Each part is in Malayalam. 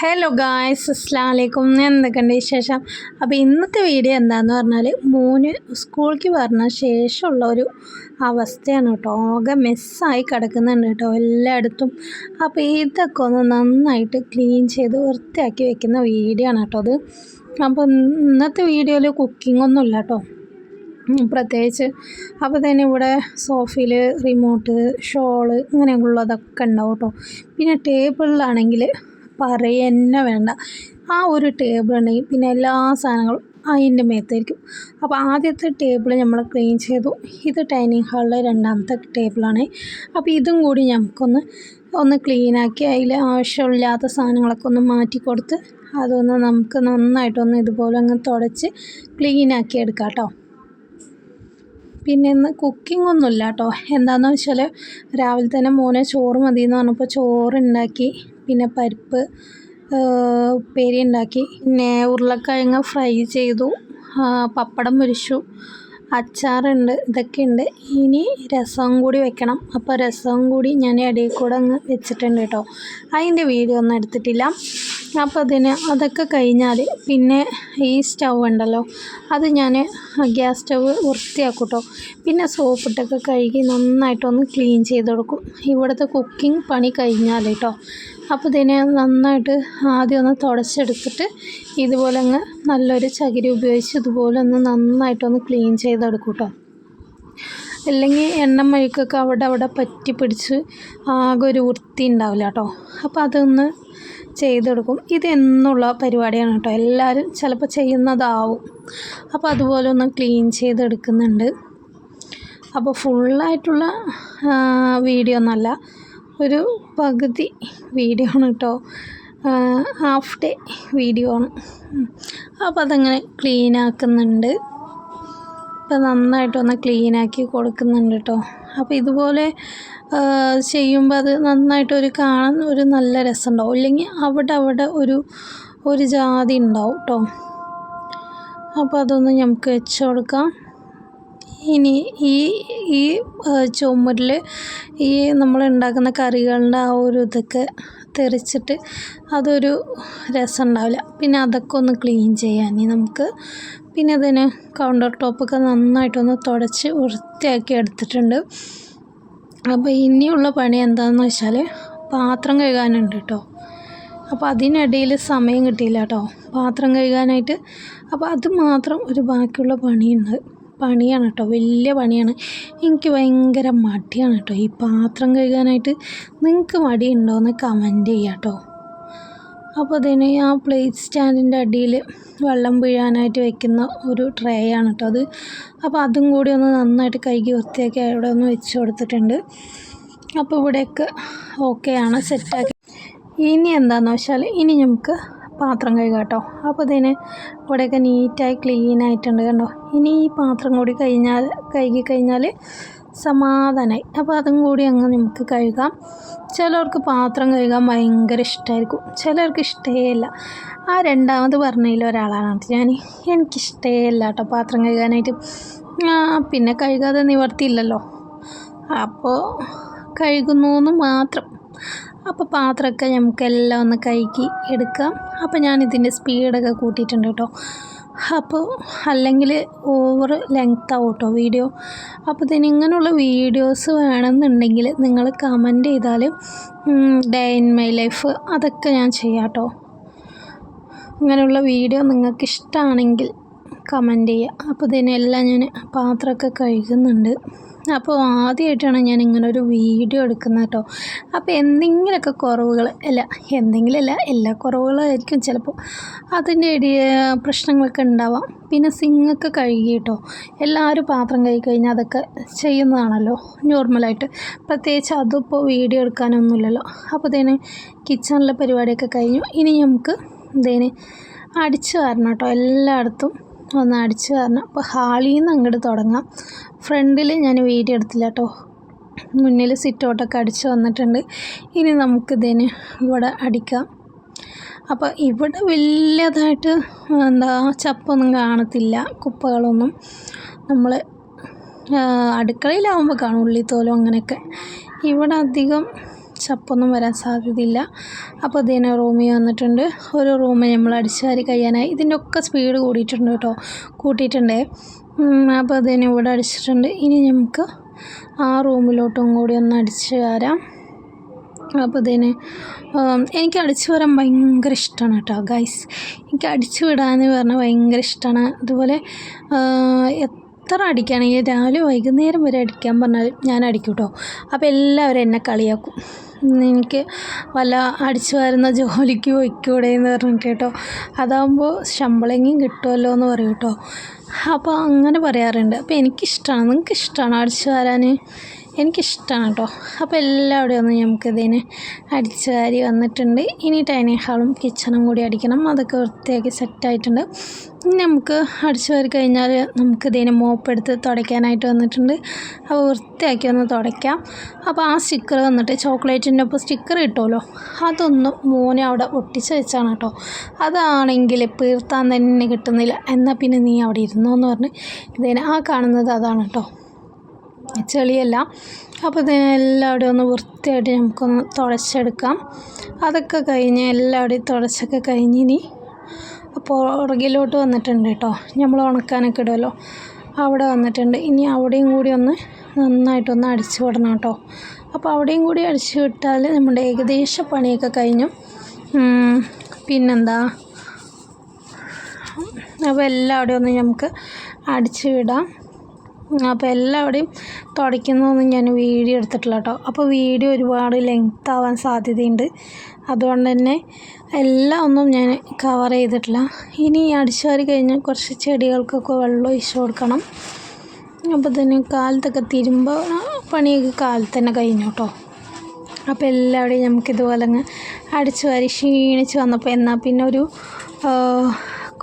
ഹലോ ഗായ്സ്, അസ്സലാമു അലൈക്കും. എന്തൊക്കെയുണ്ട് വിശേഷം? അപ്പോൾ ഇന്നത്തെ വീഡിയോ എന്താണെന്ന് പറഞ്ഞാൽ മോന് സ്കൂളിലേക്ക് പറഞ്ഞ ശേഷമുള്ള ഒരു അവസ്ഥയാണ് കേട്ടോ. ആകെ മെസ്സായി കിടക്കുന്നുണ്ട് കേട്ടോ എല്ലായിടത്തും. അപ്പോൾ ഇതൊക്കെ ഒന്ന് നന്നായിട്ട് ക്ലീൻ ചെയ്ത് വൃത്തിയാക്കി വെക്കുന്ന വീഡിയോ ആണ് കേട്ടോ അത്. അപ്പോൾ ഇന്നത്തെ വീഡിയോയിൽ കുക്കിംഗ് ഒന്നുമില്ല കേട്ടോ പ്രത്യേകിച്ച്. അപ്പോൾ തന്നെ ഇവിടെ സോഫയിൽ റിമോട്ട്, ഷോള് ഇങ്ങനെയുള്ളതൊക്കെ ഉണ്ടാവും കേട്ടോ. പിന്നെ ടേബിളിലാണെങ്കിൽ പറയുക വേണ്ട, ആ ഒരു ടേബിൾ ഉണ്ടെങ്കിൽ പിന്നെ എല്ലാ സാധനങ്ങളും അതിൻ്റെ മേത്തായിരിക്കും. അപ്പോൾ ആദ്യത്തെ ടേബിൾ നമ്മൾ ക്ലീൻ ചെയ്തു. ഇത് ഡൈനിങ് ഹാളിലെ രണ്ടാമത്തെ ടേബിളാണ്. അപ്പോൾ ഇതും കൂടി നമുക്കൊന്ന് ക്ലീനാക്കി അതിൽ ആവശ്യമില്ലാത്ത സാധനങ്ങളൊക്കെ ഒന്ന് മാറ്റി കൊടുത്ത് അതൊന്ന് നമുക്ക് നന്നായിട്ടൊന്ന് ഇതുപോലെ അങ്ങ് തുടച്ച് ക്ലീനാക്കി എടുക്കാം കേട്ടോ. പിന്നെ ഇന്ന് കുക്കിംഗ് ഒന്നുമില്ല കേട്ടോ. എന്താണെന്ന് വെച്ചാൽ രാവിലെ തന്നെ മോനെ ചോറ് മതി എന്ന് പറഞ്ഞപ്പോൾ ചോറുണ്ടാക്കി, പിന്നെ പരിപ്പ് ഉപ്പേരി ഉണ്ടാക്കി, പിന്നെ ഉരുളക്കിഴങ്ങ് ഫ്രൈ ചെയ്തു, പപ്പടം പൊരിച്ചു, അച്ചാറുണ്ട്, ഇതൊക്കെയുണ്ട്. ഇനി രസം കൂടി വെക്കണം. അപ്പോൾ രസം കൂടി ഞാൻ ഇടയിൽ കൂടെ അങ്ങ് വെച്ചിട്ടുണ്ട് കേട്ടോ. അതിൻ്റെ വീഡിയോ ഒന്നും എടുത്തിട്ടില്ല. അപ്പോൾ അതൊക്കെ കഴിഞ്ഞാൽ പിന്നെ ഈ സ്റ്റൗ ഉണ്ടല്ലോ, അത് ഞാൻ ഗ്യാസ് സ്റ്റൗ വൃത്തിയാക്കും കേട്ടോ. പിന്നെ സോപ്പിട്ടൊക്കെ കഴുകി നന്നായിട്ടൊന്ന് ക്ലീൻ ചെയ്ത് കൊടുക്കും ഇവിടുത്തെ കുക്കിംഗ് പണി കഴിഞ്ഞാൽ കേട്ടോ. അപ്പോൾ നന്നായിട്ട് ആദ്യം ഒന്ന് തുടച്ചെടുത്തിട്ട് ഇതുപോലെ അങ്ങ് നല്ലൊരു ചകിരി ഉപയോഗിച്ച് ഇതുപോലെ ഒന്ന് നന്നായിട്ടൊന്ന് ക്ലീൻ ചെയ്തെടുക്കും കേട്ടോ. അല്ലെങ്കിൽ എണ്ണ മെഴുക്കൊക്കെ അവിടെ പറ്റി പിടിച്ച് ആകെ ഒരു വൃത്തി ഉണ്ടാവില്ല കേട്ടോ. അപ്പോൾ അതൊന്ന് ചെയ്തെടുക്കും. ഇതെന്നുള്ള പരിപാടിയാണ് കേട്ടോ. എല്ലാവരും ചിലപ്പോൾ ചെയ്യുന്നതാവും. അപ്പോൾ അതുപോലെ ഒന്ന് ക്ലീൻ ചെയ്തെടുക്കുന്നുണ്ട്. അപ്പോൾ ഫുള്ളായിട്ടുള്ള വീഡിയോ ഒന്നല്ല, ഒരു പകുതി വീഡിയോ ആണ് കേട്ടോ, ഹാഫ് ഡേ വീഡിയോ ആണ്. അപ്പോൾ അതങ്ങനെ ക്ലീനാക്കുന്നുണ്ട്. അപ്പോൾ നന്നായിട്ടൊന്ന് ക്ലീനാക്കി കൊടുക്കുന്നുണ്ട് കേട്ടോ. അപ്പോൾ ഇതുപോലെ ചെയ്യുമ്പോൾ അത് നന്നായിട്ടൊരു കാണാൻ ഒരു നല്ല രസമുണ്ടാവും. ഇല്ലെങ്കിൽ അവിടെ ഒരു ജാതി ഉണ്ടാവും കേട്ടോ. അപ്പോൾ അതൊന്ന് നമുക്ക് വെച്ച് കൊടുക്കാം. ഇനി ഈ ചുമരിൽ ഈ നമ്മൾ ഉണ്ടാക്കുന്ന കറികളുടെ ആ ഒരു ഇതൊക്കെ തെറിച്ചിട്ട് അതൊരു രസം ഉണ്ടാവില്ല. പിന്നെ അതൊക്കെ ഒന്ന് ക്ലീൻ ചെയ്യാൻ നമുക്ക്. പിന്നെ കൗണ്ടർ ടോപ്പൊക്കെ നന്നായിട്ടൊന്ന് തുടച്ച് വൃത്തിയാക്കി എടുത്തിട്ടുണ്ട്. അപ്പോൾ ഇനിയുള്ള പണി എന്താണെന്ന് വെച്ചാൽ പാത്രം കഴുകാനുണ്ട് കേട്ടോ. അപ്പോൾ അതിനിടയിൽ സമയം കിട്ടിയില്ല കേട്ടോ പാത്രം കഴുകാനായിട്ട്. അപ്പോൾ അത് മാത്രം ഒരു ബാക്കിയുള്ള പണിയാണ് കേട്ടോ, വലിയ പണിയാണ്. എനിക്ക് ഭയങ്കര മടിയാണ് കേട്ടോ ഈ പാത്രം കഴുകാനായിട്ട്. നിങ്ങൾക്ക് മടിയുണ്ടോയെന്ന് കമൻറ്റ് ചെയ്യുക കേട്ടോ. അപ്പോൾ ആ പ്ലേറ്റ് സ്റ്റാൻഡിൻ്റെ അടിയിൽ വെള്ളം വീഴാനായിട്ട് വെക്കുന്ന ഒരു ട്രേ ആണ് കേട്ടോ അത്. അപ്പോൾ അതും കൂടി ഒന്ന് നന്നായിട്ട് കഴുകി വൃത്തിയാക്കി അവിടെ ഒന്ന് വെച്ച് കൊടുത്തിട്ടുണ്ട്. അപ്പോൾ ഇവിടെയൊക്കെ ഓക്കെയാണ്, സെറ്റാക്കി. ഇനി എന്താണെന്ന് വെച്ചാൽ ഇനി നമുക്ക് പാത്രം കഴുകാം കേട്ടോ. അപ്പോൾ ഇവിടെയൊക്കെ നീറ്റായി ക്ലീൻ ആയിട്ടുണ്ട് കണ്ടോ. ഇനി ഈ പാത്രം കൂടി കഴുകി കഴിഞ്ഞാൽ സമാധാനമായി. അപ്പോൾ അതും കൂടി അങ്ങ് നമുക്ക് കഴുകാം. ചിലർക്ക് പാത്രം കഴുകാൻ ഭയങ്കര ഇഷ്ടമായിരിക്കും, ചിലർക്ക് ഇഷ്ടമേയില്ല. ആ രണ്ടാമത് പറഞ്ഞതിൽ ഒരാളാണ് ഞാൻ. എനിക്കിഷ്ടമേയില്ല കേട്ടോ പാത്രം കഴുകാനായിട്ട്. പിന്നെ കഴുകാതെ നിവർത്തിയില്ലല്ലോ, അപ്പോൾ കഴുകുന്നു മാത്രം. അപ്പോൾ പാത്രമൊക്കെ നമുക്കെല്ലാം ഒന്ന് കഴുകി എടുക്കാം. അപ്പോൾ ഞാനിതിൻ്റെ സ്പീഡൊക്കെ കൂട്ടിയിട്ടുണ്ട് കേട്ടോ. അപ്പോൾ അല്ലെങ്കിൽ ഓവർ ലെങ്ത് ആവും കേട്ടോ വീഡിയോ. അപ്പോൾ ഇങ്ങനെയുള്ള വീഡിയോസ് വേണമെന്നുണ്ടെങ്കിൽ നിങ്ങൾ കമൻറ്റ് ചെയ്താൽ ഡേ ഇൻ മൈ ലൈഫ് അതൊക്കെ ഞാൻ ചെയ്യാം കേട്ടോ. ഇങ്ങനെയുള്ള വീഡിയോ നിങ്ങൾക്ക് ഇഷ്ടമാണെങ്കിൽ കമൻറ്റ് ചെയ്യുക. അപ്പോൾ എല്ലാം ഞാൻ പാത്രമൊക്കെ കഴുകുന്നുണ്ട്. അപ്പോൾ ആദ്യമായിട്ടാണ് ഞാൻ ഇങ്ങനെ ഒരു വീഡിയോ എടുക്കുന്നത് കേട്ടോ. അപ്പോൾ എന്തെങ്കിലുമൊക്കെ കുറവുകൾ എല്ലാ കുറവുകളായിരിക്കും ചിലപ്പോൾ, അതിൻ്റെ പ്രശ്നങ്ങളൊക്കെ ഉണ്ടാവാം. പിന്നെ സിങ്ങൊക്കെ കഴുകി കേട്ടോ. എല്ലാവരും പാത്രം കഴുകി കഴിഞ്ഞാൽ അതൊക്കെ ചെയ്യുന്നതാണല്ലോ നോർമലായിട്ട്. പ്രത്യേകിച്ച് അതിപ്പോൾ വീഡിയോ എടുക്കാനൊന്നുമില്ലല്ലോ. അപ്പോൾ കിച്ചണിലെ പരിപാടിയൊക്കെ കഴിഞ്ഞു. ഇനി നമുക്ക് അടിച്ചു വാരണം കേട്ടോ. എല്ലായിടത്തും ഒന്ന് അടിച്ചു വാരണം. അപ്പോൾ ഹാളിൽ നിന്ന് അങ്ങോട്ട് തുടങ്ങാം. ഫ്രണ്ടിൽ ഞാൻ വീഡിയോ എടുത്തില്ല കേട്ടോ, മുന്നിൽ സിറ്റൗട്ടൊക്കെ അടിച്ച് വന്നിട്ടുണ്ട്. ഇനി നമുക്ക് ഇവിടെ അടിക്കാം. അപ്പോൾ ഇവിടെ വലിയതായിട്ട് ചപ്പൊന്നും കാണത്തില്ല, കുപ്പകളൊന്നും. നമ്മൾ അടുക്കളയിലാവുമ്പോൾ കാണും ഉള്ളിത്തോലും അങ്ങനെയൊക്കെ. ഇവിടെ അധികം ചപ്പൊന്നും വരാൻ സാധ്യതയില്ല. അപ്പോൾ ഇതിന് റൂമിൽ വന്നിട്ടുണ്ട്. ഒരു റൂം നമ്മൾ അടിച്ചു വാരി കഴിയാനായി. ഇതിൻ്റെ ഒക്കെ സ്പീഡ് കൂടിയിട്ടുണ്ട് കേട്ടോ, കൂട്ടിയിട്ടുണ്ടേ. അപ്പോൾ ഇതിന് ഇവിടെ അടിച്ചിട്ടുണ്ട്. ഇനി നമുക്ക് ആ റൂമിലോട്ടും കൂടി ഒന്ന് അടിച്ചു വാരാം. അപ്പോൾ ഇതിന് എനിക്ക് അടിച്ചു വരാൻ ഭയങ്കര ഇഷ്ടമാണ് കേട്ടോ ഗൈസ്. എനിക്ക് അടിച്ചു വിടാമെന്ന് പറഞ്ഞാൽ ഭയങ്കര ഇഷ്ടമാണ്. അതുപോലെ എത്ര അടിക്കുകയാണെങ്കിൽ രാവിലെ വൈകുന്നേരം വരെ അടിക്കാൻ പറഞ്ഞാൽ ഞാൻ അടിക്കും കേട്ടോ. അപ്പോൾ എല്ലാവരും എന്നെ കളിയാക്കും. എനിക്ക് വല്ല അടിച്ചു വരുന്ന ജോലിക്ക് പോയിക്കൂടെ എന്ന് പറഞ്ഞിട്ട് കേട്ടോ. അതാകുമ്പോൾ ശമ്പളമെങ്കിലും കിട്ടുമല്ലോ എന്ന് പറയും കേട്ടോ. അപ്പോൾ അങ്ങനെ പറയാറുണ്ട്. അപ്പോൾ എനിക്കിഷ്ടമാണ്. നിങ്ങൾക്ക് ഇഷ്ടമാണോ അടിച്ചു വരാൻ? എനിക്കിഷ്ടമാണ് കേട്ടോ. അപ്പോൾ എല്ലാവിടെയും ഒന്ന് നമുക്കിതിന് അടിച്ചു വാരി വന്നിട്ടുണ്ട്. ഇനി ഡൈനിങ് ഹാളും കിച്ചണും കൂടി അടിക്കണം. അതൊക്കെ വൃത്തിയാക്കി സെറ്റായിട്ടുണ്ട്. ഇനി നമുക്ക് അടിച്ചു വാരി കഴിഞ്ഞാൽ നമുക്കിതിന് മോപ്പെടുത്ത് തുടയ്ക്കാനായിട്ട് വന്നിട്ടുണ്ട്. അപ്പോൾ വൃത്തിയാക്കി ഒന്ന് തുടയ്ക്കാം. അപ്പോൾ ആ സ്റ്റിക്കർ വന്നിട്ട് ചോക്ലേറ്റിൻ്റെ ഒപ്പം സ്റ്റിക്കർ കിട്ടുമല്ലോ, അതൊന്ന് മോനെ അവിടെ ഒട്ടിച്ച് വെച്ചാണ് കേട്ടോ. അതാണെങ്കിൽ പീർത്താൻ തന്നെ കിട്ടുന്നില്ല. എന്നാൽ പിന്നെ നീ അവിടെ ഇരുന്നോ എന്ന് പറഞ്ഞ് ഇതിന് ആ കാണുന്നത് അതാണ് കേട്ടോ, ചെളിയല്ല. അപ്പോൾ ഇതിനെല്ലാവിടെയും ഒന്ന് വൃത്തിയായിട്ട് നമുക്കൊന്ന് തുടച്ചെടുക്കാം. അതൊക്കെ കഴിഞ്ഞ് എല്ലാവിടെയും തുടച്ചൊക്കെ കഴിഞ്ഞ് ഇനി പുറകിലോട്ട് വന്നിട്ടുണ്ട് കേട്ടോ. നമ്മൾ ഉണക്കാനൊക്കെ ഇടുമല്ലോ, അവിടെ വന്നിട്ടുണ്ട്. ഇനി അവിടെയും കൂടി ഒന്ന് നന്നായിട്ടൊന്ന് അടിച്ചു വിടണം കേട്ടോ. അപ്പോൾ അവിടെയും കൂടി അടിച്ചു വിട്ടാൽ നമ്മുടെ ഏകദേശ പണിയൊക്കെ കഴിഞ്ഞു. പിന്നെന്താ, അപ്പോൾ എല്ലാവിടെയും ഒന്ന് നമുക്ക് അടിച്ചു വിടാം. അപ്പോൾ എല്ലാവിടെയും തുടയ്ക്കുന്നതൊന്നും ഞാൻ വീഡിയോ എടുത്തിട്ടില്ല കേട്ടോ. അപ്പോൾ വീഡിയോ ഒരുപാട് ലെങ്ത് ആവാൻ സാധ്യതയുണ്ട്. അതുകൊണ്ട് തന്നെ എല്ലാം ഒന്നും ഞാൻ കവർ ചെയ്തിട്ടില്ല. ഇനി അടിച്ചു വാരി കഴിഞ്ഞാൽ കുറച്ച് ചെടികൾക്കൊക്കെ വെള്ളം ഒഴിച്ചു കൊടുക്കണം. അപ്പോൾ തന്നെ കാലത്തൊക്കെ തിരുമ്പോൾ പണിയൊക്കെ കാലത്ത് തന്നെ കഴിഞ്ഞു കേട്ടോ. അപ്പോൾ എല്ലാവിടെയും നമുക്കിതുപോലെ അങ്ങ് അടിച്ചു വാരി ക്ഷീണിച്ച് വന്നപ്പോൾ എന്നാൽ പിന്നെ ഒരു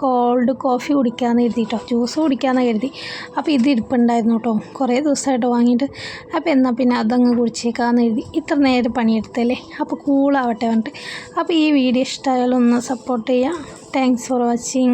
കോൾഡ് കോഫി കുടിക്കാമെന്ന് കരുതി കേട്ടോ, ജ്യൂസ് കുടിക്കാമെന്ന് കരുതി. അപ്പോൾ ഇത് ഇരിപ്പുണ്ടായിരുന്നു കേട്ടോ, കുറേ ദിവസമായിട്ട് വാങ്ങിയിട്ട്. അപ്പോൾ എന്നാൽ പിന്നെ അതങ്ങ് കുടിച്ചേക്കാമെന്ന് കരുതി. ഇത്ര നേരം പണിയെടുത്തല്ലേ, അപ്പോൾ കൂളാവട്ടെ പറഞ്ഞിട്ട്. അപ്പോൾ ഈ വീഡിയോ ഇഷ്ടമായാലും ഒന്ന് സപ്പോർട്ട് ചെയ്യുക. Thanks for watching.